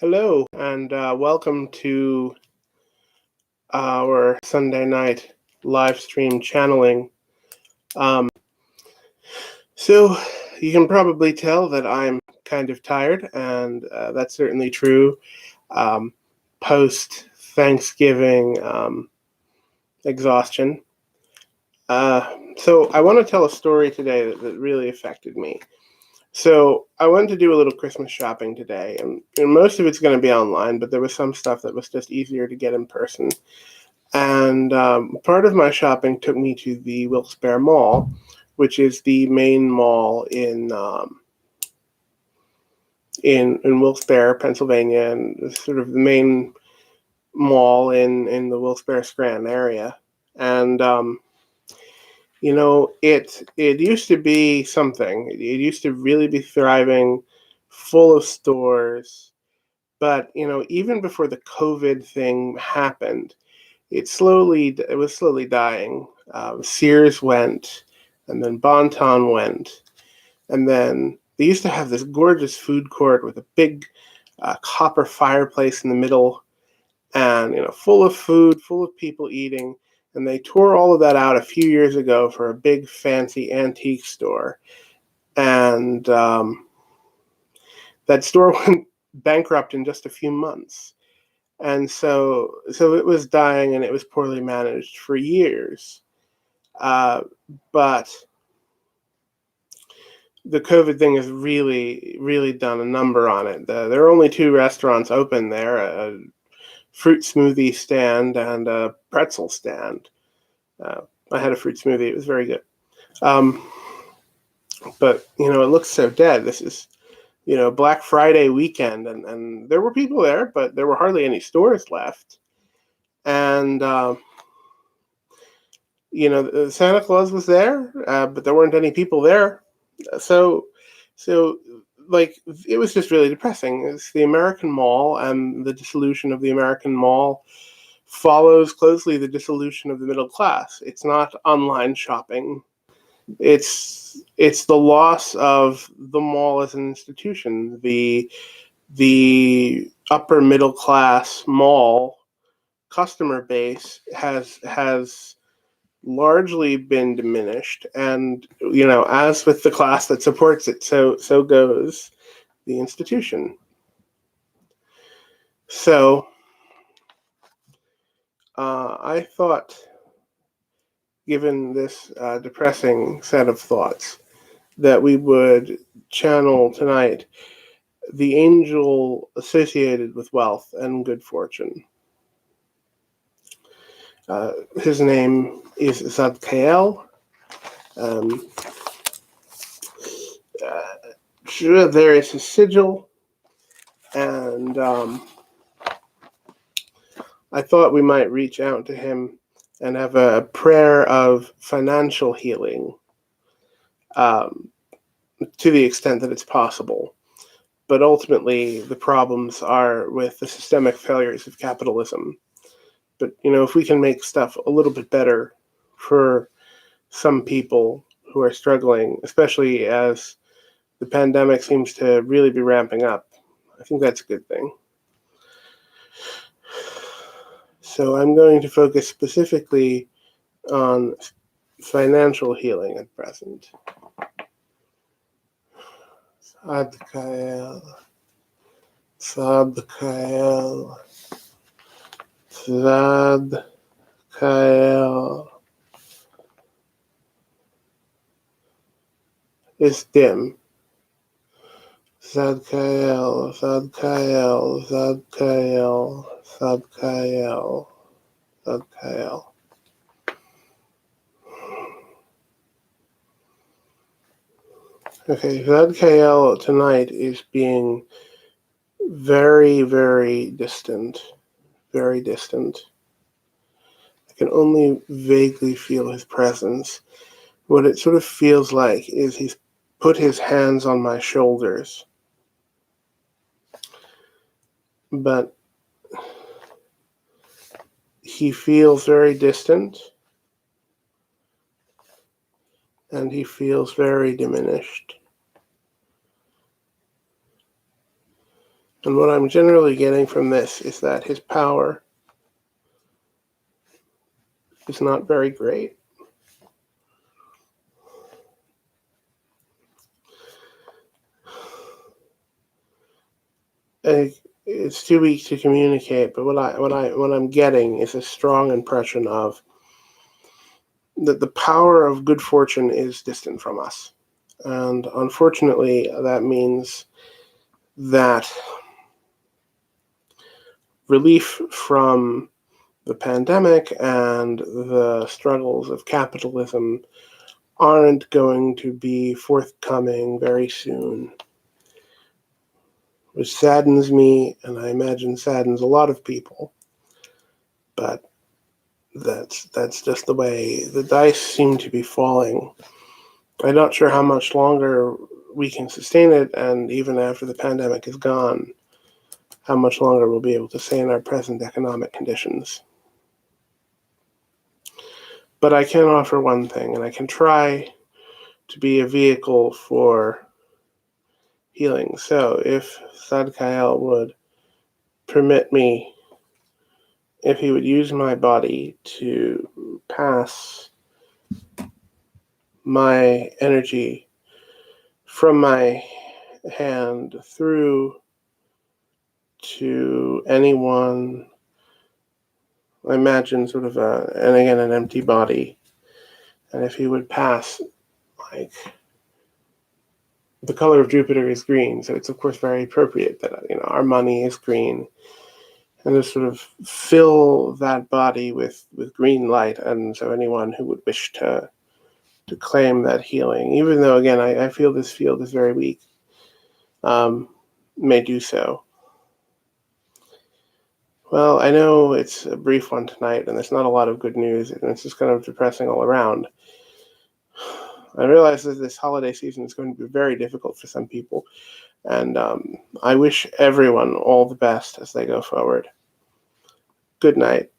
Hello, and welcome to our Sunday night live stream channeling. Um, so, you can probably tell that I'm kind of tired, and that's certainly true. Post Thanksgiving exhaustion. So, I want to tell a story today that really affected me. So I wanted to do a little Christmas shopping today, and most of it's going to be online, but there was some stuff that was just easier to get in person. And part of my shopping took me to the Wilkes-Barre Mall, which is the main mall in Wilkes-Barre, Pennsylvania, and sort of the main mall in the Wilkes-Barre Scranton area. And it used to be something. It used to really be thriving, full of stores. But even before the COVID thing happened, it was slowly dying. Sears went, and then Bon-Ton went, and then they used to have this gorgeous food court with a big copper fireplace in the middle, and full of food, full of people eating. And they tore all of that out a few years ago for a big fancy antique store, and that store went bankrupt in just a few months. And so it was dying, and it was poorly managed for years. But the COVID thing has really, really done a number on it. There are only two restaurants open there, a fruit smoothie stand and a pretzel stand. I had a fruit smoothie. It was very good. But it looks so dead. This is Black Friday weekend, and there were people there, but there were hardly any stores left. And Santa Claus was there, but there weren't any people there. So like, it was just really depressing. It's the American Mall, and the dissolution of the American Mall follows closely the dissolution of the middle class. It's not online shopping. It's the loss of the mall as an institution. The upper middle class mall customer base has largely been diminished, and as with the class that supports it, so goes the institution. So I thought, given this depressing set of thoughts, that we would channel tonight the angel associated with wealth and good fortune. His name is Tzadkiel. There is his sigil, and I thought we might reach out to him and have a prayer of financial healing, to the extent that it's possible. But ultimately, the problems are with the systemic failures of capitalism. But if we can make stuff a little bit better for some people who are struggling, especially as the pandemic seems to really be ramping up, I think that's a good thing. So I'm going to focus specifically on financial healing at present. Tzadkiel, Tzadkiel, Tzadkiel. It's dim. Tzadkiel, Tzadkiel, Tzadkiel, Tzadkiel, Tzadkiel. Okay, Tzadkiel tonight is being very, very distant. Very distant. I can only vaguely feel his presence. What it sort of feels like is he's put his hands on my shoulders. But he feels very distant, and he feels very diminished. And what I'm generally getting from this is that his power is not very great. It's too weak to communicate, but what I'm getting is a strong impression of that the power of good fortune is distant from us. And unfortunately, that means that relief from the pandemic and the struggles of capitalism aren't going to be forthcoming very soon, which saddens me, and I imagine saddens a lot of people. But that's just the way the dice seem to be falling. I'm not sure how much longer we can sustain it, and even after the pandemic is gone, how much longer we'll be able to sustain our present economic conditions. But I can offer one thing, and I can try to be a vehicle for healing. So if Tzadkiel would permit me, if he would use my body to pass my energy from my hand through to anyone, I imagine sort of and again, an empty body. And if he would pass, like, the color of Jupiter is green, so it's of course very appropriate that our money is green, and just sort of fill that body with green light, and so anyone who would wish to claim that healing, even though again I feel this field is very weak, may do so. Well, I know it's a brief one tonight, and there's not a lot of good news, and it's just kind of depressing all around. I realize that this holiday season is going to be very difficult for some people, and I wish everyone all the best as they go forward. Good night.